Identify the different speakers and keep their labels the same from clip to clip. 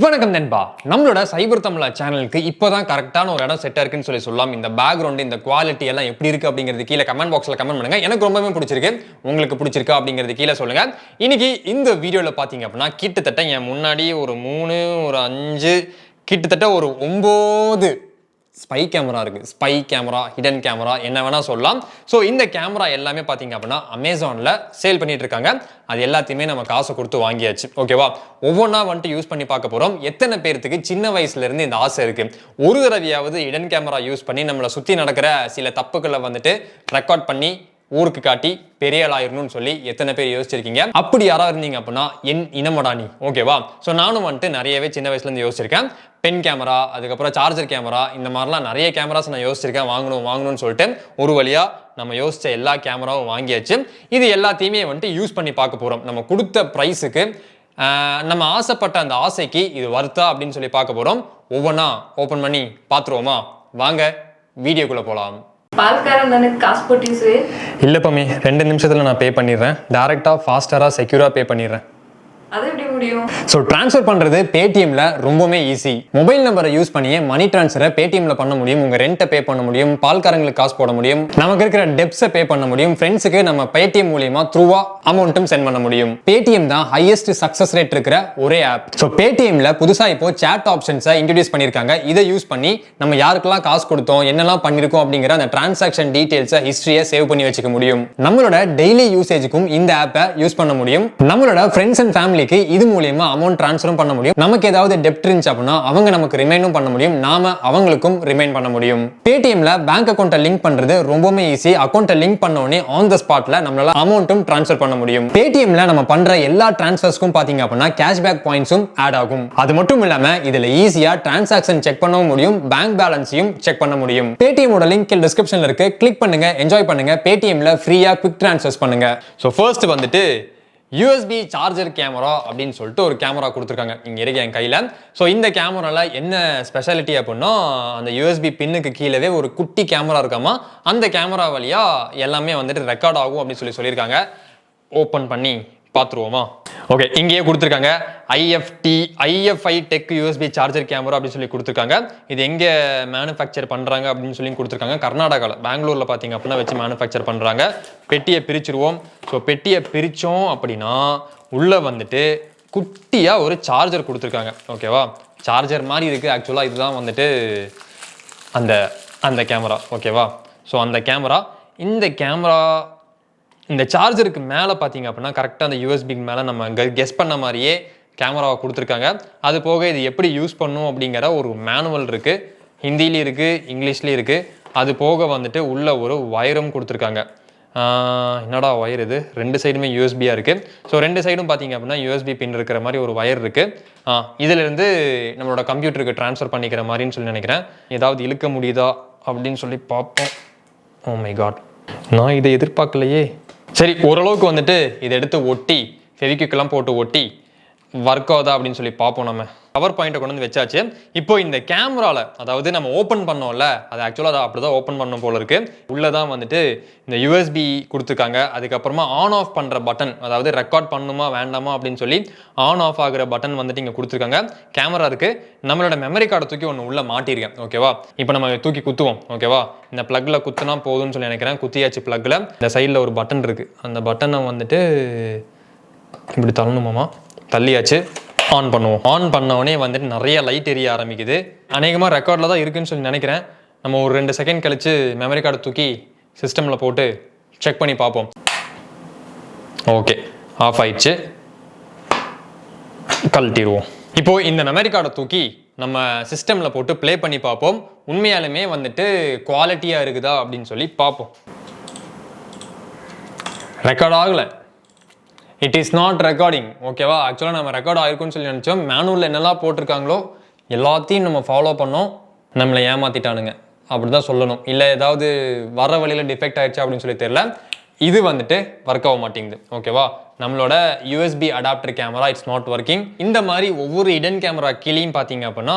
Speaker 1: வணக்கம் நண்பா. நம்மளோட சைபர் தமிழா சேனலுக்கு இப்போதான் கரெக்டான ஒரு இடம் செட்டாக இருக்குன்னு சொல்லலாம். இந்த பேக்ரவுண்ட், இந்த குவாலிட்டி எல்லாம் எப்படி இருக்கு அப்படிங்கிறது கீழே கமெண்ட் பாக்ஸில் கமெண்ட் பண்ணுங்க. எனக்கு ரொம்பவே பிடிச்சிருக்கு. உங்களுக்கு பிடிச்சிருக்கா அப்படிங்கிறது கீழே சொல்லுங்க. இன்னைக்கு இந்த வீடியோவில் பார்த்தீங்க அப்படின்னா கிட்டத்தட்ட என் முன்னாடி ஒரு 3 ஒரு 5 கிட்டத்தட்ட ஒரு 9 ஸ்பை கேமரா இருக்கு. ஸ்பை கேமரா, ஹிடன் கேமரா, என்ன வேணா சொல்லலாம். ஸோ இந்த கேமரா எல்லாமே பார்த்தீங்க அப்படின்னா அமேசானில் சேல் பண்ணிட்டு இருக்காங்க. அது எல்லாத்தையுமே நம்ம காசை கொடுத்து வாங்கியாச்சு. ஓகேவா? ஒவ்வொன்றா வந்துட்டு யூஸ் பண்ணி பார்க்க போகிறோம். எத்தனை பேர்த்துக்கு சின்ன வயசுல இருந்து இந்த ஆசை இருக்கு, ஒரு தடவையாவது ஹிடன் கேமரா யூஸ் பண்ணி நம்மளை சுற்றி நடக்கிற சில தப்புக்களை வந்துட்டு ரெக்கார்ட் பண்ணி ஊருக்கு காட்டி பெரிய ஆளாயிரணும்னு சொல்லி எத்தனை பேர் யோசிச்சிருக்கீங்க? அப்படி யாராவது இருந்தீங்க அப்படின்னா என் இனமடா நீ. ஓகேவா? ஸோ நானும் வந்துட்டு நிறையவே சின்ன வயசுலேருந்து யோசிச்சிருக்கேன். பென் கேமரா, அதுக்கப்புறம் சார்ஜர் கேமரா, இந்த மாதிரிலாம் நிறைய கேமராஸ் நான் யோசிச்சிருக்கேன். வாங்கணும்னு சொல்லிட்டு ஒரு வழியா நம்ம யோசிச்ச எல்லா கேமராவும் வாங்கியாச்சு. இது எல்லாத்தையுமே வந்துட்டு யூஸ் பண்ணி பார்க்க போகிறோம். நம்ம கொடுத்த ப்ரைஸுக்கு நம்ம ஆசைப்பட்ட அந்த ஆசைக்கு இது வர்த்தா அப்படின்னு சொல்லி பார்க்க போகிறோம். ஒவ்வொன்றா ஓப்பன் பண்ணி பார்த்துருவோமா? வாங்க வீடியோக்குள்ளே போகலாம்.
Speaker 2: பால்காரன் எனக்கு காசு போட்டிஸு
Speaker 1: இல்லை பம்மி, 2 நிமிஷத்தில் நான் பே பண்ணிடுறேன். டேரெக்டாக ஃபாஸ்டராக செக்யூராக பே பண்ணிடுறேன்.
Speaker 2: அது எப்படி முடியும்?
Speaker 1: ஸோ ட்ரான்ஸ்ஃபர் பண்ணுறது பேடிஎம்ல ரொம்பவே ஈஸி. மொபைல் நம்பரை யூஸ் பண்ணியே மணி ட்ரான்ஸ்ஃபரை பேடிஎம்ல பண்ண முடியும். உங்கள் ரெண்ட்டை பே பண்ண முடியும், பால்காரங்களுக்கு காசு போட முடியும், நமக்கு இருக்கிற டெப்ஸை பே பண்ண முடியும், ஃப்ரெண்ட்ஸுக்கு நம்ம பேடிஎம் மூலியமா த்ரூவா அமௌண்ட்டும் சென்ட் பண்ண முடியும். பேடிஎம் தான் ஹையஸ்ட் சக்சஸ் ரேட் இருக்கிற ஒரே ஆப். ஸோ பேடிஎம்ல புதுசாக இப்போ சேட் ஆப்ஷன்ஸை இன்ட்ரடியூஸ் பண்ணியிருக்காங்க. இதை யூஸ் பண்ணி நம்ம யாருக்கெல்லாம் காசு கொடுத்தோம், என்னெல்லாம் பண்ணியிருக்கோம் அப்படிங்கிற அந்த டிரான்சாக்ஷன் டீடைல்ஸை, ஹிஸ்ட்ரியை சேவ் பண்ணி வச்சுக்க முடியும். நம்மளோட டெய்லி யூசேஜுக்கும் இந்த ஆப்பை யூஸ் பண்ண முடியும். நம்மளோட ஃப்ரெண்ட்ஸ் அண்ட் ஃபேமிலி இது மூலமா அமௌண்ட் ட்ரான்ஸ்ஃபரும் பண்ண முடியும். நமக்கு ஏதாவது டெப்ட் இருந்துச்சு அப்படின்னா அவங்க நமக்கு ரிமைண்டும் பண்ண முடியும், நாம அவங்களுக்கும் ரிமைண்ட் பண்ண முடியும். பேடிஎம்ல பேங்க் அக்கௌண்ட்டை லிங்க் பண்றது ரொம்பவே ஈஸி. அக்கௌண்ட்டை லிங்க் பண்ண உடனே ஆன் த ஸ்பாட்ல நம்மளால அமௌண்ட்டும் ட்ரான்ஸ்ஃபர் பண்ண முடியும். பேடிஎம்ல நம்ம பண்ற எல்லா டிரான்ஸ்ஃபர்ஸ்க்கும் பாத்தீங்க அப்படின்னா கேஷ்பேக் பாயிண்ட்ஸும் ஆட் ஆகும். அது மட்டும் இல்லாம இதுல ஈஸியா டிரான்சாக்ஷன் செக் பண்ணவும் முடியும், பேங்க் பேலன்ஸையும் செக் பண்ண முடியும். பேடிஎம்மோட லிங்க் டிஸ்கிரிப்ஷன்ல இருக்கு. கிளிக் பண்ணுங்க, என்ஜாய் பண்ணுங்க. பேடிஎம்ல ஃப்ரீயா குவிக் டிரான்ஸ்ஃபர்ஸ் பண்ணுங்க. ஸோ ஃபர்ஸ்ட் வந்துட்டு USB சார்ஜர் கேமரா அப்படின்னு சொல்லிட்டு ஒரு கேமரா கொடுத்துருக்காங்க. இங்கே இருக்கு என் கையில். ஸோ இந்த கேமராவில் என்ன ஸ்பெஷாலிட்டி அப்படின்னா, அந்த USB பின்னுக்கு கீழே ஒரு குட்டி கேமரா இருக்காமா, அந்த கேமரா வழியாக எல்லாமே வந்துட்டு ரெக்கார்ட் ஆகும் அப்படின்னு சொல்லியிருக்காங்க. ஓப்பன் பண்ணி பார்த்துருவோமா? ஓகே, இங்கேயே கொடுத்துருக்காங்க IFI tech USB charger camera அப்படின்னு சொல்லி கொடுத்துருக்காங்க. இது எங்கே மேனுஃபேக்சர் பண்ணுறாங்க அப்படின்னு சொல்லி கொடுத்துருக்காங்க. கர்நாடகாவில், பெங்களூரில் பார்த்தீங்க அப்படின்னா வச்சு மேனுஃபேக்சர் பண்ணுறாங்க. பெட்டியை பிரிச்சுருவோம். ஸோ பெட்டியை பிரித்தோம் அப்படின்னா உள்ளே வந்துட்டு குட்டியாக ஒரு சார்ஜர் கொடுத்துருக்காங்க. ஓகேவா? சார்ஜர் மாதிரி இருக்குது. ஆக்சுவலாக இதுதான் வந்துட்டு அந்த கேமரா. ஓகேவா? ஸோ அந்த கேமரா, இந்த சார்ஜருக்கு மேலே பார்த்தீங்க அப்படின்னா கரெக்டாக அந்த யூஎஸ்பிக்கு மேலே நம்ம கெஸ் பண்ண மாதிரியே கேமராவை கொடுத்துருக்காங்க. அது போக இது எப்படி யூஸ் பண்ணும் அப்படிங்கிற ஒரு மேனுவல் இருக்குது. ஹிந்திலையும் இருக்குது, இங்கிலீஷ்லேயும் இருக்குது. அது போக வந்துட்டு உள்ள ஒரு வயரும் கொடுத்துருக்காங்க. என்னடா வயர் இது? 2 சைடுமே யூஎஸ்பியாக இருக்குது. ஸோ 2 சைடும் பார்த்தீங்க அப்படின்னா யூஎஸ்பி பின் இருக்கிற மாதிரி ஒரு வயர் இருக்குது. இதிலிருந்து நம்மளோட கம்ப்யூட்டருக்கு ட்ரான்ஸ்ஃபர் பண்ணிக்கிற மாதிரின்னு சொல்லி நினைக்கிறேன். ஏதாவது இழுக்க முடியுதா அப்படின்னு சொல்லி பார்ப்போம். ஓ மை காட், நான் இதை எதிர்பார்க்கலையே. சரி, ஓரளவுக்கு வந்துட்டு இதை எடுத்து ஒட்டி ஃபெவிக்விக்கெல்லாம் போட்டு ஒட்டி ஒர்க் ஆகுதா அப்படின்னு சொல்லி பார்ப்போம். நம்ம கவர் பாயிண்ட்டை கொண்டு வந்து வச்சாச்சு. இப்போ இந்த கேமராவில், அதாவது நம்ம ஓப்பன் பண்ணோம்ல, அது ஆக்சுவலாக அதை அப்படி தான் ஓப்பன் பண்ண போல இருக்கு. உள்ளே தான் வந்துட்டு இந்த யூஎஸ்பி கொடுத்துருக்காங்க. அதுக்கப்புறமா ஆன் ஆஃப் பண்ணுற பட்டன், அதாவது ரெக்கார்ட் பண்ணுமா வேண்டாமா அப்படின்னு சொல்லி ஆன் ஆஃப் ஆகிற பட்டன் வந்துட்டு இங்கே கொடுத்துருக்காங்க. கேமரா இருக்குது. நம்மளோட மெமரி கார்டை தூக்கி ஒன்று உள்ளே மாட்டியிருக்கேன். ஓகேவா? இப்போ நம்ம தூக்கி குத்துவோம். ஓகேவா? இந்த ப்ளக்கில் குத்துனா போதும்னு சொல்லி நினைக்கிறேன். குத்தியாச்சு ப்ளக்கில். இந்த சைடில் ஒரு பட்டன் இருக்குது. அந்த பட்டனை வந்துட்டு இப்படி தள்ளணுமாமா, தள்ளியாச்சு. ஆன் பண்ணுவோம். ஆன் பண்ணோடனே வந்துட்டு நிறைய லைட் எரிய ஆரம்பிக்குது. அநேகமாக ரெக்கார்டில் தான் இருக்குன்னு சொல்லி நினைக்கிறேன். நம்ம ஒரு 2 செகண்ட் கழிச்சு மெமரி கார்டை தூக்கி சிஸ்டமில் போட்டு செக் பண்ணி பார்ப்போம். ஓகே, ஆஃப் ஆயிடுச்சு. கழட்டிடுவோம். இப்போ இந்த மெமரி கார்டை தூக்கி நம்ம சிஸ்டமில் போட்டு ப்ளே பண்ணி பார்ப்போம். உண்மையாலுமே வந்துட்டு குவாலிட்டியாக இருக்குதா அப்படின்னு சொல்லி பார்ப்போம். ரெக்கார்ட் ஆகலை. It is not recording. ஓகேவா? ஆக்சுவலாக நம்ம ரெக்கார்ட் ஆகிருக்குன்னு சொல்லி நினச்சோம். மேனுவலில் என்னெல்லாம் போட்டிருக்காங்களோ எல்லாத்தையும் நம்ம ஃபாலோ பண்ணோம். நம்மளை ஏமாற்றிட்டானுங்க அப்படி தான் சொல்லணும். இல்லை ஏதாவது வர வழியில் டிஃபெக்ட் ஆகிடுச்சா அப்படின்னு சொல்லி தெரியல. இது வந்துட்டு ஒர்க் ஆக மாட்டேங்குது. ஓகேவா? நம்மளோட USB adapter camera it's not working. இந்த மாதிரி ஒவ்வொரு ஹிடன் கேமரா கீழேயும் பார்த்தீங்க அப்படின்னா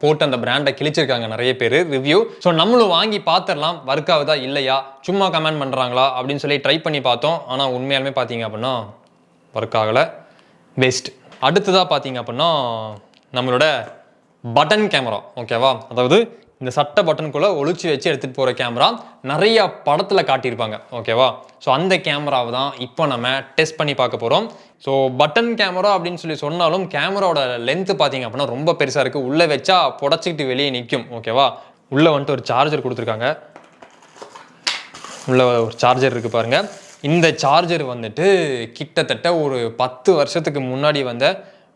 Speaker 1: போட்டு அந்த பிராண்டை கிழிச்சிருக்காங்க நிறைய பேர் ரிவ்யூ. ஸோ நம்மளும் வாங்கி பார்த்துடலாம் ஒர்க் ஆகுதா இல்லையா, சும்மா கமெண்ட் பண்ணுறாங்களா அப்படின்னு சொல்லி ட்ரை பண்ணி பார்த்தோம். ஆனால் உண்மையாலுமே பார்த்தீங்க அப்படின்னா ஒர்க் ஆகலை, பெஸ்ட். அடுத்ததாக பார்த்தீங்க அப்படின்னா நம்மளோட பட்டன் கேமரா. ஓகேவா, அதாவது இந்த சட்டை பட்டனுக்குள்ளே ஒளிச்சு வச்சு எடுத்துகிட்டு போகிற கேமரா நிறைய படத்தில் காட்டியிருப்பாங்க. ஓகேவா, ஸோ அந்த கேமராவை தான் இப்போ நம்ம டெஸ்ட் பண்ணி பார்க்க போகிறோம். ஸோ பட்டன் கேமரா அப்படின்னு சொல்லி சொன்னாலும் கேமராவோட லென்த்து பார்த்தீங்க அப்படின்னா ரொம்ப பெருசாக இருக்குது. உள்ளே வச்சா புடச்சிக்கிட்டு வெளியே நிற்கும். ஓகேவா, உள்ளே வந்துட்டு ஒரு சார்ஜர் கொடுத்துருக்காங்க. உள்ள ஒரு சார்ஜர் இருக்குது பாருங்கள். இந்த சார்ஜர் வந்துட்டு கிட்டத்தட்ட ஒரு 10 வருஷத்துக்கு முன்னாடி வந்த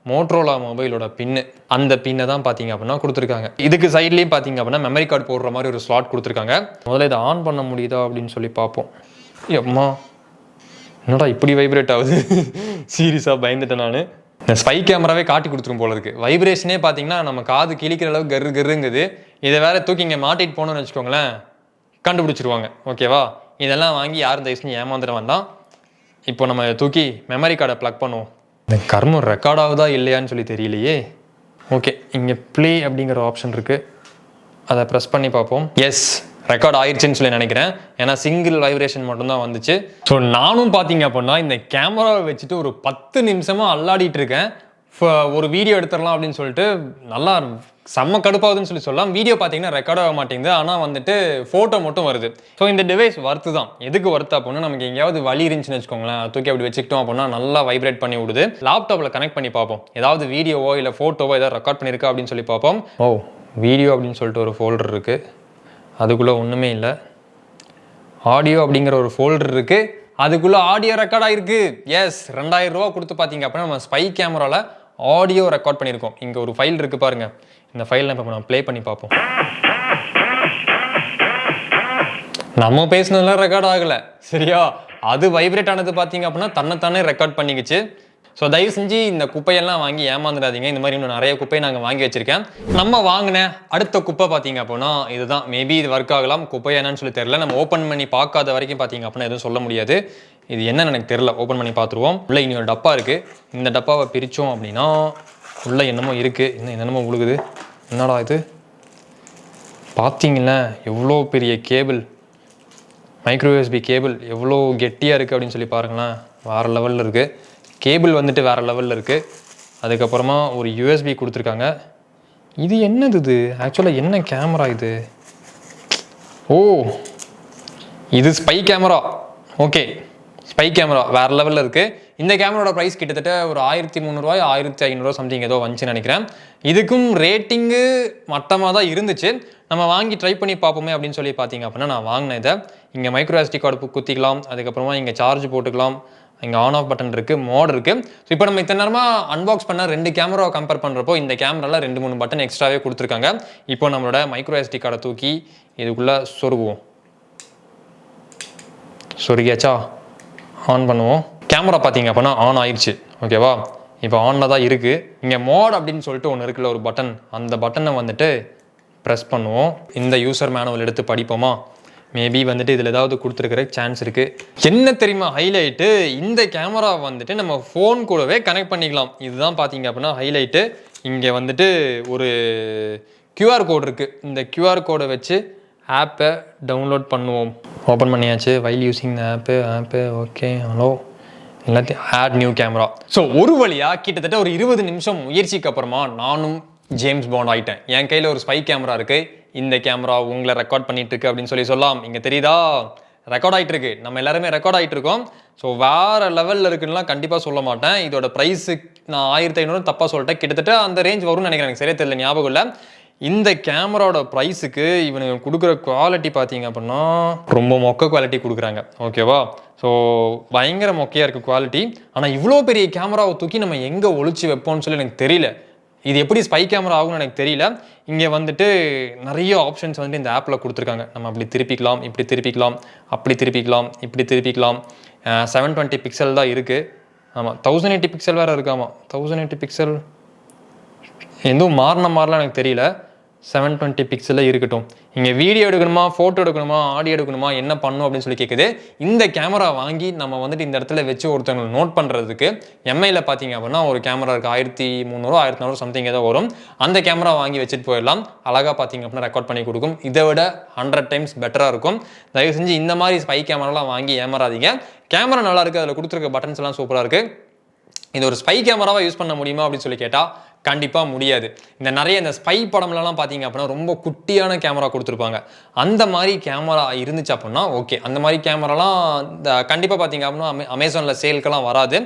Speaker 1: மோட்ரோலா மொபைலோட பின்னு, அந்த பின்னை தான் பார்த்தீங்க அப்படின்னா கொடுத்துருக்காங்க. இதுக்கு சைட்லேயும் பார்த்தீங்க அப்படின்னா மெமரி கார்டு போடுற மாதிரி ஒரு ஸ்லாட் கொடுத்துருக்காங்க. முதல்ல இதை ஆன் பண்ண முடியுதா அப்படின்னு சொல்லி பார்ப்போம். அம்மா என்னடா இப்படி வைப்ரேட் ஆகுது, சீரியஸாக பயந்துட்டேன் நான். இந்த ஸ்பை கேமராவே காட்டி கொடுத்துரும் போல இருக்குது. வைப்ரேஷனே பார்த்தீங்கன்னா நம்ம காது கிழிக்கிற அளவுக்கு கரு கருங்குது. இதை வேற தூக்கி இங்கே மாட்டிட்டு போகணும்னு வச்சுக்கோங்களேன், கண்டுபிடிச்சிருவாங்க. ஓகேவா, இதெல்லாம் வாங்கி யாரும் தயவுசெஞ்சு ஏமாந்துட வேண்டாம். இப்போ நம்ம தூக்கி மெமரி கார்டை ப்ளக் பண்ணுவோம். இந்த கர்மம் ரெக்கார்ட் ஆகுதா இல்லையான்னு சொல்லி தெரியலையே. ஓகே, இங்கே ப்ளே அப்படிங்கிற ஆப்ஷன் இருக்குது, அதை ப்ரெஸ் பண்ணி பார்ப்போம். எஸ், ரெக்கார்ட் ஆயிடுச்சுன்னு சொல்லி நினைக்கிறேன். ஏன்னா சிங்கிள் வைப்ரேஷன் மட்டும்தான் வந்துச்சு. ஸோ நானும் பார்த்தீங்க அப்படின்னா இந்த கேமராவை வச்சுட்டு ஒரு 10 நிமிஷமாக அல்லாடிட்டு இருக்கேன். ஒரு வீடியோ எடுத்துடலாம் அப்படின்னு சொல்லிட்டு நல்லா செம்ம கடுப்பாகுதுன்னு சொல்லி சொல்லலாம். வீடியோ பார்த்தீங்கன்னா ரெக்கார்ட் ஆக மாட்டேங்குது, ஆனால் வந்துட்டு ஃபோட்டோ மட்டும் வருது. ஸோ இந்த டிவைஸ் ஒர்த்து தான். எதுக்கு ஒர்த்து அப்படின்னா, நமக்கு எங்கேயாவது வலி இருந்துச்சுன்னு வச்சுக்கோங்களேன், தூக்கி அப்படி வச்சுக்கிட்டோம் அப்படின்னா நல்லா வைப்ரேட் பண்ணி விடுது. லேப்டாப்பில் கனெக்ட் பண்ணி பார்ப்போம், ஏதாவது வீடியோவோ இல்லை ஃபோட்டோவோ ஏதாவது ரெக்கார்ட் பண்ணியிருக்கா அப்படின்னு சொல்லி பார்ப்போம். ஓ, வீடியோ அப்படின்னு சொல்லிட்டு ஒரு ஃபோல்டர் இருக்குது, அதுக்குள்ளே ஒன்றுமே இல்லை. ஆடியோ அப்படிங்கிற ஒரு ஃபோல்டர் இருக்குது, அதுக்குள்ளே ஆடியோ ரெக்கார்ட் ஆகிருக்கு. எஸ், 2000 ரூபா கொடுத்து பார்த்தீங்க அப்படின்னா நம்ம ஸ்பை கேமராவில் ஆடியோ ரெக்கார்ட் பண்ணியிருக்கோம். இங்கே ஒரு ஃபைல் இருக்குது பாருங்கள், இந்த ஃபைலில் இப்போ நம்ம ப்ளே பண்ணி பார்ப்போம். நம்ம பேசினதுலாம் ரெக்கார்ட் ஆகலை, சரியா? அது வைப்ரேட் ஆனது பார்த்தீங்க அப்படின்னா தன்னைத்தானே ரெக்கார்ட் பண்ணிக்கிச்சு. ஸோ தயவு செஞ்சு இந்த குப்பையெல்லாம் வாங்கி ஏமாந்துடாதீங்க. இந்த மாதிரி இன்னும் நிறைய குப்பையை நாங்கள் வாங்கி வச்சிருக்கேன். நம்ம வாங்கின அடுத்த குப்பை பார்த்தீங்க அப்படின்னா இதுதான். மேபி இது ஒர்க் ஆகலாம், குப்பை என்னன்னு சொல்லி தெரியல. நம்ம ஓப்பன் பண்ணி பார்க்காத வரைக்கும் பார்த்தீங்க அப்படின்னா எதுவும் சொல்ல முடியாது. இது என்னன்னு எனக்கு தெரியல, ஓப்பன் பண்ணி பார்த்துருவோம். உள்ளே இனி ஒரு டப்பா இருக்குது. இந்த டப்பாவை பிரித்தோம் அப்படின்னா உள்ளே என்னமோ இருக்குது, இன்னும் என்னென்னமோ உழுகுது. என்னடா இது பார்த்தீங்களா, எவ்வளோ பெரிய கேபிள், மைக்ரோ யூஎஸ்பி கேபிள் எவ்வளோ கெட்டியாக இருக்குது அப்படின்னு சொல்லி பாருங்களேன். வேறு லெவலில் இருக்குது கேபிள், வந்துட்டு வேறு லெவலில் இருக்குது. அதுக்கப்புறமா ஒரு யூஎஸ்பி கொடுத்துருக்காங்க. இது என்னது, இது ஆக்சுவலாக என்ன கேமரா இது? ஓ, இது spy camera. Okay, spy camera வேறு லெவலில் இருக்குது. இந்த கேமராவோட ப்ரைஸ் கிட்டத்தட்ட ஒரு 1300 1500 சம்திங் ஏதோ வந்துச்சுன்னு நினைக்கிறேன். இதுக்கும் ரேட்டிங்கு மட்டமாக தான் இருந்துச்சு. நம்ம வாங்கி ட்ரை பண்ணி பார்ப்போமே அப்படின்னு சொல்லி பார்த்தீங்க அப்படின்னா நான் வாங்கினேன் இதை. இங்கே மைக்ரோ SD கார்டு குத்திக்கலாம், அதுக்கப்புறமா இங்கே சார்ஜ் போட்டுக்கலாம், இங்கே ஆன் ஆஃப் பட்டன் இருக்குது, மோட் இருக்குது. ஸோ இப்போ நம்ம இத்தனை நேரமாக அன்பாக்ஸ் பண்ண 2 கேமராவை கம்பேர் பண்ணுறப்போ இந்த கேமராவில் 2-3 பட்டன் எக்ஸ்ட்ராவே கொடுத்துருக்காங்க. இப்போ நம்மளோட மைக்ரோ SD கார்டை தூக்கி இதுக்குள்ளே சொருகுவோம். சொருகியாச்சா, ஆன் பண்ணுவோம். கேமரா பார்த்தீங்க அப்படின்னா ஆன் ஆயிடுச்சு. ஓகேவா, இப்போ ஆனில் தான் இருக்குது. இங்கே மோட் அப்படின்னு சொல்லிட்டு ஒன்று இருக்குல்ல, ஒரு பட்டன், அந்த பட்டனை வந்துட்டு ப்ரெஸ் பண்ணுவோம். இந்த யூசர் மேனுவல் எடுத்து படிப்போமா? மேபி வந்துட்டு இதில் ஏதாவது கொடுத்துருக்கிற சான்ஸ் இருக்குது. என்ன தெரியுமா ஹைலைட்டு, இந்த கேமரா வந்துட்டு நம்ம ஃபோன் கூடவே கனெக்ட் பண்ணிக்கலாம். இதுதான் பார்த்தீங்க அப்படின்னா ஹைலைட்டு. இங்கே வந்துட்டு ஒரு QR கோட் இருக்குது. இந்த QR கோடை வச்சு ஆப்பை டவுன்லோட் பண்ணுவோம். ஓப்பன் பண்ணியாச்சு. வைல் யூஸிங் ஆப்பு ஓகே, ஹலோ, எல்லாத்தையும் ஆட் நியூ கேமரா. ஸோ ஒரு வழியாக கிட்டத்தட்ட ஒரு 20 நிமிஷம் முயற்சிக்கு அப்புறமா நானும் ஜேம்ஸ் பாண்ட் ஆகிட்டேன். என் கையில் ஒரு ஸ்பை கேமரா இருக்குது. இந்த கேமரா உங்களை ரெக்கார்ட் பண்ணிட்டு இருக்கு அப்படின்னு சொல்லலாம். இங்கே தெரியுதா, ரெக்கார்ட் ஆகிட்டு இருக்கு. நம்ம எல்லாருமே ரெக்கார்ட் ஆகிட்டு இருக்கோம். ஸோ வேறு லெவலில் இருக்குன்னுலாம் கண்டிப்பாக சொல்ல மாட்டேன். இதோட ப்ரைஸு நான் 1500 தப்பாக சொல்லிட்டேன். கிட்டத்தட்ட அந்த ரேஞ்ச் வரும்னு நினைக்கிறேன், எனக்கு சரியா தெரியல, ஞாபகம் இல்லை. இந்த கேமராவோட ப்ரைஸுக்கு இவனுக்கு கொடுக்குற குவாலிட்டி பார்த்தீங்க அப்படின்னா ரொம்ப மொக்க குவாலிட்டி கொடுக்குறாங்க. ஓகேவா, ஸோ பயங்கர மொக்கையாக இருக்குது குவாலிட்டி. ஆனால் இவ்வளோ பெரிய கேமராவை தூக்கி நம்ம எங்கே ஒழிச்சு வைப்போம்னு சொல்லி எனக்கு தெரியல. இது எப்படி ஸ்பை கேமரா ஆகும்னு எனக்கு தெரியல. இங்கே வந்துட்டு நிறைய ஆப்ஷன்ஸ் வந்துட்டு இந்த ஆப்பில் கொடுத்துருக்காங்க. நம்ம அப்படி திருப்பிக்கலாம், இப்படி திருப்பிக்கலாம், அப்படி திருப்பிக்கலாம், இப்படி திருப்பிக்கலாம். 720 பிக்சல் தான் இருக்குது. ஆமாம், 1080 பிக்சல் வேறு இருக்காமா. 1080 பிக்சல் எதுவும் மாறலாம் எனக்கு தெரியல. 720 பிக்சலில் இருக்கட்டும். இங்கே வீடியோ எடுக்கணுமா, ஃபோட்டோ எடுக்கணுமா, ஆடியோ எடுக்கணுமா, என்ன பண்ணும் அப்படின்னு சொல்லி கேட்குது. இந்த கேமரா வாங்கி நம்ம வந்துட்டு இந்த இடத்துல வச்சு ஒருத்தவங்களை நோட் பண்ணுறதுக்கு எம்ஐயில் பார்த்தீங்க அப்படின்னா ஒரு கேமரா இருக்குது, 1300 1400 சம்திங் ஏதோ வரும். அந்த கேமரா வாங்கி வச்சுட்டு போயிடலாம். அழகாக பார்த்தீங்க அப்படின்னா ரெக்கார்ட் பண்ணி கொடுக்கும். இதை விட 100 டைம்ஸ் பெட்டராக இருக்கும். தயவு செஞ்சு இந்த மாதிரி ஸ்பை கேமராலாம் வாங்கி ஏமாறாதீங்க. கேமரா நல்லா இருக்குது, அதில் கொடுத்துருக்க பட்டன்ஸ் எல்லாம் சூப்பராக இருக்குது. இது ஒரு ஸ்பை கேமராவாக யூஸ் பண்ண முடியுமா அப்படின்னு சொல்லி கேட்டால் கண்டிப்பாக முடியாது. இந்த ஸ்பை படம்லலாம் பார்த்தீங்க அப்படின்னா ரொம்ப குட்டியான கேமரா கொடுத்துருப்பாங்க. அந்த மாதிரி கேமரா இருந்துச்சு அப்படின்னா ஓகே. அந்த மாதிரி கேமராலாம் கண்டிப்பாக பார்த்தீங்க அப்படின்னா அமேசானில் சேல்க்கெல்லாம் வராது.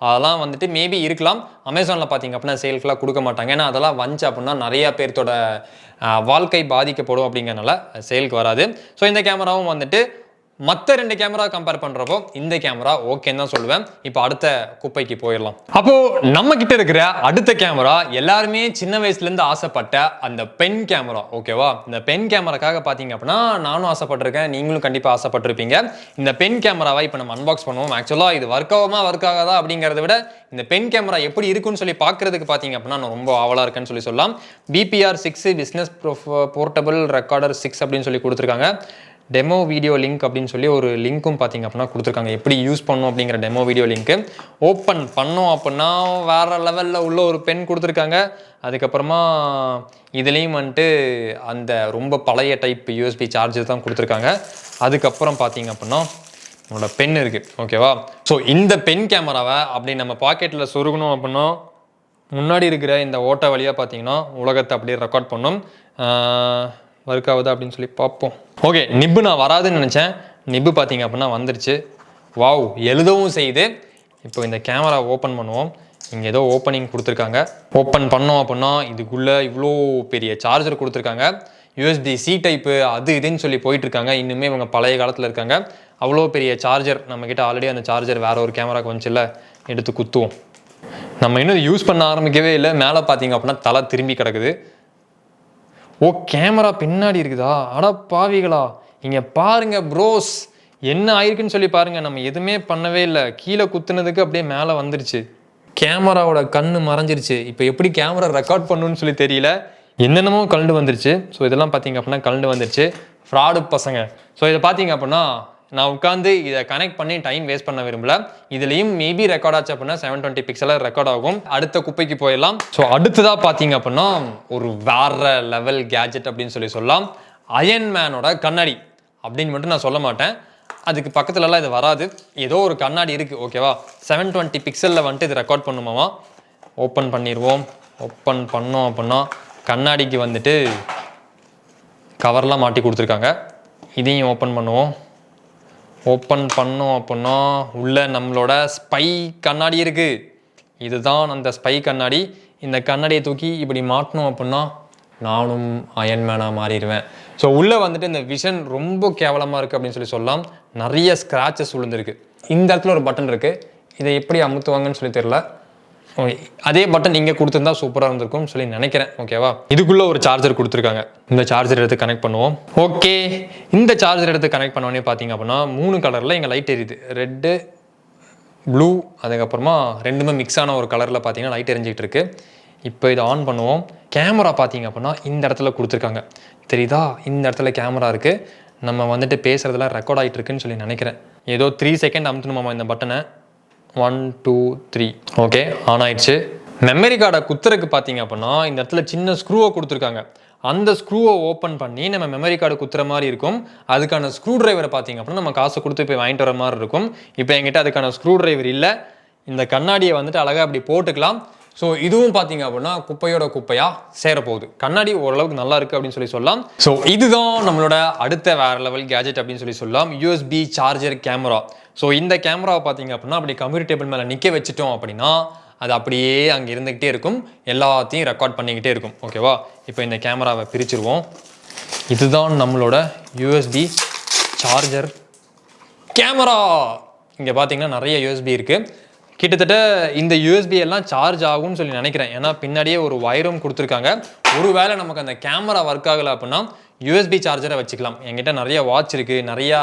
Speaker 1: அதெல்லாம் வந்துட்டு மேபி இருக்கலாம். அமேசானில் பார்த்தீங்க அப்படின்னா சேல்க்கெல்லாம் கொடுக்க மாட்டாங்க. ஏன்னா அதெல்லாம் வந்துச்சு அப்படின்னா நிறையா பேர்த்தோட வாழ்க்கை பாதிக்கப்படும் அப்படிங்கிறனால சேலுக்கு வராது. ஸோ இந்த கேமராவும் வந்துட்டு மற்ற 2 கேமரா கம்பேர் பண்ணுறப்போ இந்த கேமரா ஓகேன்னு தான் சொல்லுவேன். இப்போ அடுத்த குப்பைக்கு போயிடலாம். அப்போது நம்ம கிட்ட இருக்கிற அடுத்த கேமரா எல்லாருமே சின்ன வயசுலேருந்து ஆசைப்பட்ட அந்த பென் கேமரா. ஓகேவா? இந்த பென் கேமராக்காக பார்த்தீங்க அப்படின்னா நானும் ஆசைப்பட்டிருக்கேன், நீங்களும் கண்டிப்பாக ஆசைப்பட்டிருப்பீங்க. இந்த பென் கேமராவை இப்போ நம்ம அன்பாக்ஸ் பண்ணுவோம். ஆக்சுவலாக இது ஒர்க் ஆகாதா அப்படிங்கிறத விட இந்த பென் கேமரா எப்படி இருக்குன்னு சொல்லி பார்க்குறதுக்கு பார்த்தீங்க அப்படின்னா நான் ரொம்ப ஆவலாக இருக்கேன்னு சொல்லலாம். BPR 6 பிஸ்னஸ் போர்ட்டபிள் ரெக்கார்டர் 6 அப்படின்னு சொல்லி கொடுத்துருக்காங்க. டெமோ வீடியோ லிங்க் அப்படின்னு சொல்லி ஒரு லிங்க்கும் பார்த்தீங்க அப்படின்னா கொடுத்துருக்காங்க. எப்படி யூஸ் பண்ணணும் அப்படிங்கிற டெமோ வீடியோ லிங்க்கு. ஓப்பன் பண்ணோம் அப்படின்னா வேறு லெவலில் உள்ள ஒரு பென் கொடுத்துருக்காங்க. அதுக்கப்புறமா இதுலேயும் வந்துட்டு அந்த ரொம்ப பழைய டைப் USB சார்ஜர் தான் கொடுத்துருக்காங்க. அதுக்கப்புறம் பார்த்தீங்க அப்படின்னா நம்மளோட பென் இருக்குது. ஓகேவா? ஸோ இந்த பென் கேமராவை அப்படி நம்ம பாக்கெட்டில் சொருகணும் அப்படின்னா முன்னாடி இருக்கிற இந்த ஓட்டை வழியாக பார்த்தீங்கன்னா உலகத்தை அப்படியே ரெக்கார்ட் பண்ணும். ஒர்க் ஆகுதா அப்படின்னு சொல்லி பார்ப்போம். ஓகே, நிப்பு நான் வராதுன்னு நினச்சேன். நிப்பு பார்த்தீங்க அப்படின்னா வந்துருச்சு. வாவ், எழுதவும் செய்யுது. இப்போ இந்த கேமரா ஓப்பன் பண்ணுவோம். இங்கே ஏதோ ஓப்பனிங் கொடுத்துருக்காங்க. ஓப்பன் பண்ணோம் அப்படின்னா இதுக்குள்ளே இவ்வளோ பெரிய சார்ஜர் கொடுத்துருக்காங்க. USB-C டைப்பு அது இதுன்னு சொல்லி போயிட்டுருக்காங்க. இன்னுமே இவங்க பழைய காலத்தில் இருக்காங்க. அவ்வளோ பெரிய சார்ஜர் நம்மக்கிட்ட ஆல்ரெடி அந்த சார்ஜர் வேறு ஒரு கேமராவுக்கு வந்துச்சுல்ல, எடுத்து குத்துவோம். நம்ம இன்னும் யூஸ் பண்ண ஆரம்பிக்கவே இல்லை. மேலே பார்த்தீங்க அப்படின்னா தலை திரும்பி கிடக்குது. ஓ, கேமரா பின்னாடி இருக்குதா? அட பாவிகளா, இங்கே பாருங்க ப்ரோஸ், என்ன ஆயிருக்குன்னு சொல்லி பாருங்க. நம்ம எதுவுமே பண்ணவே இல்லை. கீழே குத்துனதுக்கு அப்படியே மேலே வந்துருச்சு. கேமராவோட கண்ணு மறைஞ்சிருச்சு. இப்போ எப்படி கேமரா ரெக்கார்ட் பண்ணணும்னு சொல்லி தெரியல. என்னென்னமோ கலண்டு வந்துருச்சு. ஸோ இதெல்லாம் பார்த்தீங்க அப்படின்னா கலண்டு வந்துருச்சு. ஃப்ராடு பசங்க. ஸோ இதை பார்த்தீங்க அப்படின்னா நான் உட்காந்து இதை கனெக்ட் பண்ணி டைம் வேஸ்ட் பண்ண விரும்பல. இதுலேயும் மேபி ரெக்கார்ட் ஆச்சு அப்படின்னா 720 பிக்சலில் ரெக்கார்ட் ஆகும். அடுத்த குப்பைக்கு போயிடலாம். ஸோ அடுத்ததாக பார்த்தீங்க அப்படின்னா ஒரு வேற லெவல் கேஜெட் அப்படின்னு சொல்லலாம். அயன்மேனோட கண்ணாடி அப்படின்னு மட்டும் நான் சொல்ல மாட்டேன். அதுக்கு பக்கத்துலலாம் இது வராது. ஏதோ ஒரு கண்ணாடி இருக்குது. ஓகேவா? 720 பிக்சலில் வந்துட்டு இது ரெக்கார்ட் பண்ணுமாமா. ஓப்பன் பண்ணிடுவோம். ஓப்பன் பண்ணோம் அப்படின்னா கண்ணாடிக்கு வந்துட்டு கவர்லாம் மாட்டி கொடுத்துருக்காங்க. இதையும் ஓப்பன் பண்ணுவோம். ஓப்பன் பண்ணோம் அப்படின்னா உள்ள நம்மளோட ஸ்பை கண்ணாடி இருக்குது. இதுதான் அந்த ஸ்பை கண்ணாடி. இந்த கண்ணாடியை தூக்கி இப்படி மாட்டணும் அப்படின்னா நானும் அயன்மேனாக மாறிடுவேன். ஸோ உள்ளே வந்துட்டு இந்த விஷன் ரொம்ப கேவலமாக இருக்குது அப்படின்னு சொல்லலாம். நிறைய ஸ்க்ராச்சஸ் விழுந்துருக்கு. இந்த இடத்துல ஒரு பட்டன் இருக்குது. இதை எப்படி அமுத்துவாங்கன்னு சொல்லி தெரியல. அதே பட்டன் இங்கே கொடுத்துருந்தா சூப்பராக இருந்திருக்கும்னு சொல்லி நினைக்கிறேன். ஓகேவா? இதுக்குள்ளே ஒரு சார்ஜர் கொடுத்துருக்காங்க. இந்த சார்ஜர் எடுத்து கனெக்ட் பண்ணுவோம். ஓகே, இந்த சார்ஜர் எடுத்து கனெக்ட் பண்ணோடனே பார்த்தீங்க அப்படின்னா 3 கலரில் இங்கே லைட் எரியுது. ரெட்டு, ப்ளூ, அதுக்கப்புறமா ரெண்டுமே மிக்ஸ் ஆன ஒரு கலரில் பார்த்தீங்கன்னா லைட் எரிஞ்சிக்கிட்டு இருக்கு. இப்போ இதை ஆன் பண்ணுவோம். கேமரா பார்த்தீங்க அப்படின்னா இந்த இடத்துல கொடுத்துருக்காங்க. தெரியுதா? இந்த இடத்துல கேமரா இருக்குது. நம்ம வந்துட்டு பேசுகிறதெல்லாம் ரெக்கார்ட் ஆகிட்டு இருக்குன்னு சொல்லி நினைக்கிறேன். ஏதோ 3 செகண்ட் அமுத்தணுமாமா இந்த பட்டனை. 1 2 3. ஓகே, ஆன் ஆயிடுச்சு. மெமரி கார்டை குத்துறதுக்கு பார்த்தீங்க அப்படின்னா இந்த இடத்துல சின்ன ஸ்க்ரூவை கொடுத்துருக்காங்க. அந்த ஸ்க்ரூவை ஓப்பன் பண்ணி நம்ம மெமரி கார்டு குத்துற மாதிரி இருக்கும். அதுக்கான ஸ்க்ரூ டிரைவரை பார்த்தீங்க அப்படின்னா நம்ம காசை கொடுத்து போய் வாங்கிட்டு வர மாதிரி இருக்கும். இப்போ என்கிட்ட அதுக்கான ஸ்க்ரூ டிரைவர் இல்லை. இந்த கண்ணாடியை வந்துட்டு அழகாக அப்படி போட்டுக்கலாம். ஸோ இதுவும் பார்த்தீங்க அப்படின்னா குப்பையோட குப்பையாக சேரப்போகுது. கண்ணாடி ஓரளவுக்கு நல்லா இருக்குது அப்படின்னு சொல்லலாம். ஸோ இதுதான் நம்மளோட அடுத்த வேற லெவல் கேஜெட் அப்படின்னு சொல்லலாம். USB charger camera. ஸோ இந்த கேமராவை பார்த்தீங்க அப்படின்னா அப்படி கம்ப்யூட்டர் டேபிள் மேலே நிற்க வச்சுட்டோம் அப்படின்னா அது அப்படியே அங்கே இருந்துக்கிட்டே இருக்கும். எல்லாத்தையும் ரெக்கார்ட் பண்ணிக்கிட்டே இருக்கும். ஓகேவா? இப்போ இந்த கேமராவை பிரிச்சுருவோம். இதுதான் நம்மளோட USB சார்ஜர் கேமரா. இங்கே பார்த்தீங்கன்னா நிறைய USB இருக்குது. கிட்டத்தட்ட இந்த USB எல்லாம் சார்ஜ் ஆகும்னு சொல்லி நினைக்கிறேன். ஏன்னா பின்னாடியே ஒரு வயரும் கொடுத்துருக்காங்க. ஒருவேளை நமக்கு அந்த கேமரா ஒர்க் ஆகலை அப்படின்னா USB சார்ஜரை வச்சுக்கலாம். என்கிட்ட நிறைய வாட்ச் இருக்குது, நிறையா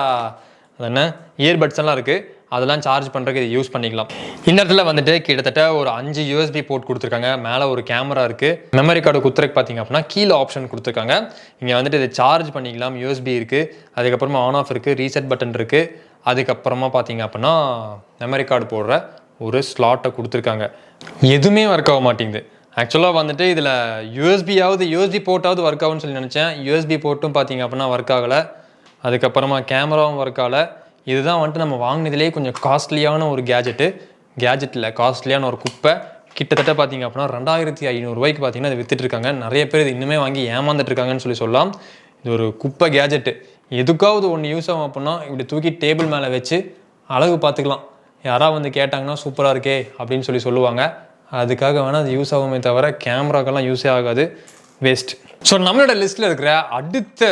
Speaker 1: என்ன இயர்பட்ஸ் எல்லாம் இருக்குது. அதெல்லாம் சார்ஜ் பண்ணுறதுக்கு இது யூஸ் பண்ணிக்கலாம். இந்த இடத்துல வந்துட்டு கிட்டத்தட்ட ஒரு 5 USB போர்ட் கொடுத்துருக்காங்க. மேலே ஒரு கேமரா இருக்குது. மெமரி கார்டு குத்துறதுக்கு பார்த்தீங்க அப்படின்னா கீழே ஆப்ஷன் கொடுத்துருக்காங்க. இங்கே வந்துட்டு இதை சார்ஜ் பண்ணிக்கலாம். USB இருக்குது. அதுக்கப்புறமா ஆன் ஆஃப் இருக்குது. ரீசெட் பட்டன் இருக்குது. அதுக்கப்புறமா பார்த்தீங்க அப்படின்னா மெமரி கார்டு போடுற ஒரு ஸ்லாட்டை கொடுத்துருக்காங்க. எதுவுமே ஒர்க் ஆக மாட்டேங்குது. ஆக்சுவலாக வந்துட்டு இதில் USB போர்ட்டாவது ஒர்க் ஆகும்னு சொல்லி நினச்சேன். USB போர்ட்டும் பார்த்தீங்க அப்படின்னா ஒர்க் ஆகலை. அதுக்கப்புறமா கேமராவும் ஒர்க் ஆகலை. இதுதான் வந்துட்டு நம்ம வாங்கினதுலேயே கொஞ்சம் காஸ்ட்லியான ஒரு கேஜெட்டில் காஸ்ட்லியான ஒரு குப்பை. கிட்டத்தட்ட பார்த்தீங்க அப்படின்னா 2500 ரூபாய்க்கு பார்த்தீங்கன்னா அது வித்துட்டு இருக்காங்க. நிறைய பேர் இது இன்னுமே வாங்கி ஏமாந்துட்டு இருக்காங்கன்னு சொல்லலாம். இது ஒரு குப்பை கேஜெட்டு. எதுக்காவது ஒன்று யூஸ் ஆகும் அப்படின்னா இப்படி தூக்கி டேபிள் மேலே வச்சு அழகு பார்த்துக்கலாம். யாராவது வந்து கேட்டாங்கன்னா சூப்பராக இருக்கே அப்படின்னு சொல்லுவாங்க. அதுக்காக வேணால் அது யூஸ் ஆகுமே தவிர கேமராக்கெல்லாம் யூஸே ஆகாது, வேஸ்ட். ஸோ நம்மளோட லிஸ்ட்டில் இருக்கிற அடுத்த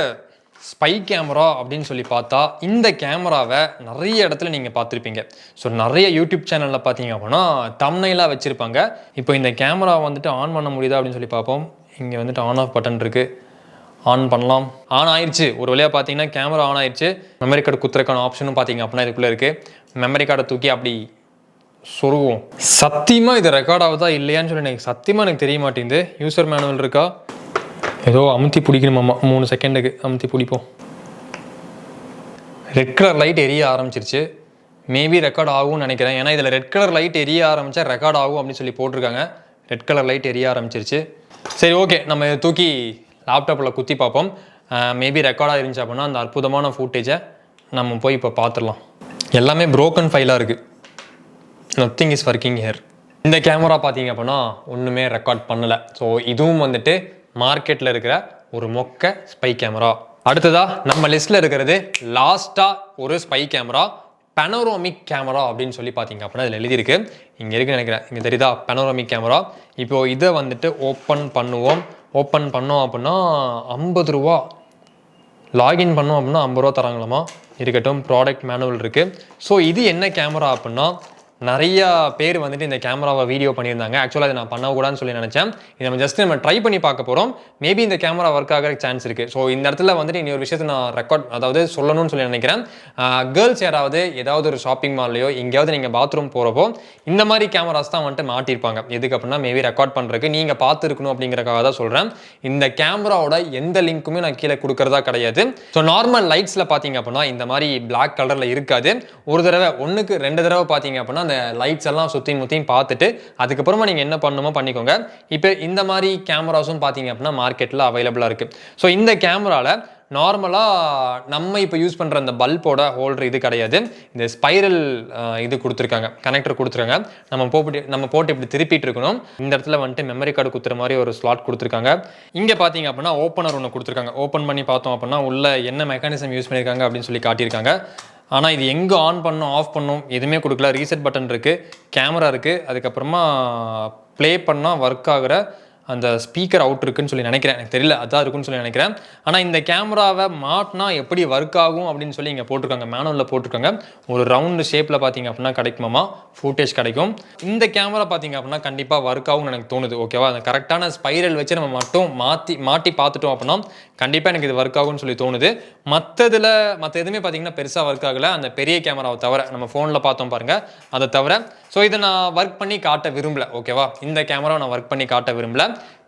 Speaker 1: ஸ்பை கேமரா அப்படின்னு சொல்லி பார்த்தா இந்த கேமராவை நிறைய இடத்துல நீங்கள் பார்த்துருப்பீங்க. ஸோ நிறைய யூடியூப் சேனலில் பார்த்தீங்க அப்படின்னா தம்ப்நெயிலாக வச்சுருப்பாங்க. இப்போ இந்த கேமரா வந்துட்டு ஆன் பண்ண முடியுதா அப்படின்னு சொல்லி பார்ப்போம். இங்கே வந்துட்டு ஆன் ஆஃப் பட்டன் இருக்குது, ஆன் பண்ணலாம். ஆன் ஆயிடுச்சு. ஒரு வழியாக பார்த்தீங்கன்னா கேமரா ஆன் ஆயிடுச்சு. மெமரி கார்டு குத்துறக்கான ஆப்ஷனும் பார்த்தீங்க அப்படின்னா இதுக்குள்ளே இருக்குது. மெமரி கார்டை தூக்கி அப்படி சொருவோம். சத்தியமாக இது ரெக்கார்ட் ஆகுதா இல்லையான்னு சொல்லி எனக்கு சத்தியமாக எனக்கு தெரிய மாட்டேங்குது. யூசர் மேனுவல் இருக்கா, ஏதோ அமுத்தி பிடிக்கணுமாம்மா, 3 செகண்டுக்கு அமுத்தி பிடிப்போம். ரெட் கலர் லைட் எரிய ஆரம்பிச்சிருச்சு. மேபி ரெக்கார்ட் ஆகும்னு நினைக்கிறேன். ஏன்னா இதில் ரெட் கலர் லைட் எரிய ஆரம்பித்தா ரெக்கார்ட் ஆகும் அப்படின்னு சொல்லி போட்டிருக்காங்க. ரெட் கலர் லைட் எரிய ஆரம்பிச்சிருச்சு. சரி, ஓகே, நம்ம இதை தூக்கி லேப்டாப்பில் குத்தி பார்ப்போம். மேபி ரெக்கார்டாக இருந்துச்சு அப்படின்னா அந்த அற்புதமான ஃபுட்டேஜை நம்ம போய் இப்போ பார்த்துடலாம். எல்லாமே ப்ரோக்கன் ஃபைலாக இருக்குது. Nothing is working here. இந்த கேமரா பார்த்தீங்க அப்படின்னா ஒன்றுமே ரெக்கார்ட் பண்ணலை. ஸோ இதுவும் வந்துட்டு மார்க்கெட்டில் இருக்கிற ஒரு மொக்க ஸ்பை கேமரா. அடுத்ததாக நம்ம லிஸ்ட்டில் இருக்கிறது லாஸ்ட்டாக ஒரு ஸ்பை கேமரா, பெனோராமிக் கேமரா அப்படின்னு சொல்லி பார்த்தீங்க அப்படின்னா இதில் எழுதியிருக்கு. இங்கே இருக்குன்னு நினைக்கிறேன். இங்கே தெரியுதா பெனோராமிக் கேமரா. இப்போது இதை வந்துட்டு ஓப்பன் பண்ணுவோம். ஓப்பன் பண்ணோம் அப்படின்னா 50 ரூபா, லாகின் பண்ணோம் அப்படின்னா 50 ரூபா தராங்களாமா. இருக்கட்டும், ப்ராடக்ட் மேனுவல் இருக்குது. ஸோ இது என்ன கேமரா அப்படின்னா நிறையா பேர் வந்துட்டு இந்த கேமராவை வீடியோ பண்ணியிருந்தாங்க. ஆக்சுவலாக அதை நான் பண்ணக்கூடாதுன்னு சொல்லி நினச்சேன். இது நம்ம ட்ரை பண்ணி பார்க்க போகிறோம். மேபி இந்த கேமரா ஒர்க் ஆகிற சான்ஸ் இருக்குது. ஸோ இந்த இடத்துல வந்துட்டு இன்னொரு விஷயத்தை நான் அதாவது சொல்லணும்னு சொல்லி நினைக்கிறேன். கேர்ள்ஸ் யாராவது ஏதாவது ஒரு ஷாப்பிங் மால்லையோ எங்கேயாவது நீங்கள் பாத்ரூம் போகிறப்போ இந்த மாதிரி கேமராஸ் தான் வந்துட்டு மாட்டியிருப்பாங்க. எதுக்கு அப்படின்னா மேபி ரெக்கார்ட் பண்ணுறதுக்கு நீங்கள் பார்த்துருக்கணும் அப்படிங்கிறக்காக தான் சொல்கிறேன். இந்த கேமராவோட எந்த லிங்க்குமே நான் கீழே கொடுக்கறதா கிடையாது. ஸோ நார்மல் லைட்ஸில் பார்த்தீங்க அப்படின்னா இந்த மாதிரி பிளாக் கலரில் இருக்காது. ஒரு தடவை 1க்கு 2 தடவை பார்த்தீங்க அப்படின்னா அந்த லைட்ஸ் எல்லாம் சுற்றி முற்றியும் பார்த்துட்டு அதுக்கப்புறமா நீங்கள் என்ன பண்ணணுமோ பண்ணிக்கோங்க. இப்போ இந்த மாதிரி கேமராஸும் பார்த்தீங்க அப்படின்னா மார்க்கெட்டில் அவைலபிளாக இருக்குது. ஸோ இந்த கேமராவில் நார்மலாக நம்ம இப்போ யூஸ் பண்ணுற அந்த பல்போட ஹோல்டர் இது கிடையாது. இந்த ஸ்பைரல் இது கொடுத்துருக்காங்க, கனெக்டர் கொடுத்துருக்காங்க. நம்ம போட்டு இப்படி திருப்பிட்டு இருக்கணும். இந்த இடத்துல வந்துட்டு மெமரி கார்டு குத்துற மாதிரி ஒரு ஸ்லாட் கொடுத்துருக்காங்க. இங்கே பார்த்தீங்க அப்படின்னா ஓப்பனர் ஒன்று கொடுத்துருக்காங்க. ஓப்பன் பண்ணி பார்த்தோம் அப்படின்னா உள்ள என்ன மெக்கானிசம் யூஸ் பண்ணியிருக்காங்க அப்படின்னு சொல்லி காட்டியிருக்காங்க. ஆனால் இது எங்கே ஆன் பண்ணணும் ஆஃப் பண்ணணும் எதுவுமே கொடுக்கல. ரீசெட் பட்டன் இருக்குது, கேமரா இருக்குது, அதுக்கப்புறமா ப்ளே பண்ணால் ஒர்க் ஆகிற அந்த ஸ்பீக்கர் அவுட் இருக்குன்னு சொல்லி நினைக்கிறேன். எனக்கு தெரியல, அதான் இருக்குன்னு சொல்லி நினைக்கிறேன். ஆனால் இந்த கேமராவை மாட்டினா எப்படி ஒர்க் ஆகும் அப்படின்னு சொல்லி இங்கே போட்டிருக்காங்க, மேனுவலில் போட்டிருக்காங்க. ஒரு ரவுண்டு ஷேப்பில் பார்த்தீங்க அப்படின்னா கிடைக்குமாமா, ஃபுட்டேஜ் கிடைக்கும். இந்த கேமரா பார்த்தீங்க அப்படின்னா கண்டிப்பாக ஒர்க் ஆகும்னு எனக்கு தோணுது. ஓகேவா, அந்த கரெக்டான ஸ்பைரல் வச்சு நம்ம மட்டும் மாட்டி பார்த்துட்டோம் அப்படின்னா கண்டிப்பாக எனக்கு இது ஒர்க் ஆகும்னு சொல்லி தோணுது. மற்ற எதுவுமே பார்த்தீங்கன்னா பெருசாக ஒர்க் ஆகலை. அந்த பெரிய கேமராவை தவிர, நம்ம ஃபோனில் பார்த்தோம் பாருங்கள், அதை தவிர. ஸோ இதை நான் ஒர்க் பண்ணி காட்ட விரும்பல. ஓகேவா, இந்த கேமராவை நான் ஒர்க் பண்ணி காட்ட விரும்பல.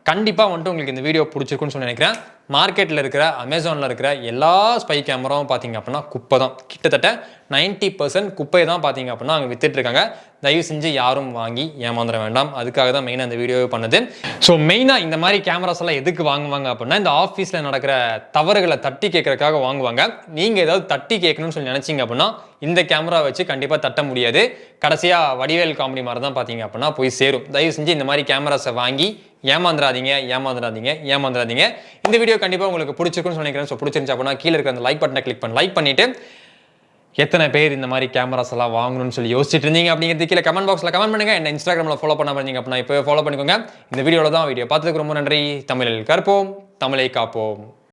Speaker 1: கண்டிப்பாக வந்துட்டு உங்களுக்கு இந்த வீடியோ பிடிச்சிருக்குன்னு சொல்லி நினைக்கிறேன். மார்க்கெட்டில் இருக்கிற அமேசானில் இருக்கிற எல்லா ஸ்பை கேமராவும் பார்த்தீங்க அப்படின்னா குப்பை தான். கிட்டத்தட்ட 90% குப்பையை தான் பார்த்தீங்க அப்படின்னா அங்கே வித்துட்ருக்காங்க. தயவு செஞ்சு யாரும் வாங்கி ஏமாந்துட வேண்டாம். அதுக்காக தான் மெயினாக இந்த வீடியோவை பண்ணது. ஸோ மெயினாக இந்த மாதிரி கேமராஸ் எல்லாம் எதுக்கு வாங்குவாங்க அப்படின்னா இந்த ஆஃபீஸில் நடக்கிற தவறுகளை தட்டி கேட்கறதுக்காக வாங்குவாங்க. நீங்கள் ஏதாவது தட்டி கேட்கணும்னு சொல்லி நினச்சிங்க அப்படின்னா இந்த கேமரா வச்சு கண்டிப்பாக தட்ட முடியாது. கடைசியாக வடிவேல் காமெடி மாதிரி தான் பார்த்தீங்க அப்படின்னா போய் சேரும். தயவு செஞ்சு இந்த மாதிரி கேமராஸை வாங்கி ஏமாந்துடாதீங்க. இந்த வீடியோ கண்டிப்பாக உங்களுக்கு பிடிச்சிருக்குன்னு நினைக்கிறேன். ஸோ பிடிச்சிருந்துச்சு அப்படின்னா கீழே இருக்கிற அந்த லைக் பட்டனை கிளிக் பண்ணி லைக் பண்ணிட்டு எத்தனை பேர் இந்த மாதிரி கேமராஸ் எல்லாம் வாங்கணும்னு சொல்லி யோசிச்சுட்டு இருந்தீங்க அப்படிங்கிறது கீழே கமெண்ட் பாக்ஸில் கமெண்ட் பண்ணுங்க. என்ன இன்ஸ்டாகிராமில் ஃபாலோ பண்ண இருந்தீங்க அப்படின்னா இப்போ ஃபாலோ பண்ணிக்கோங்க. இந்த வீடியோவில் தான் வீடியோ பார்த்ததுக்கு ரொம்ப நன்றி. தமிழில் கற்போம், தமிழை காப்போம்.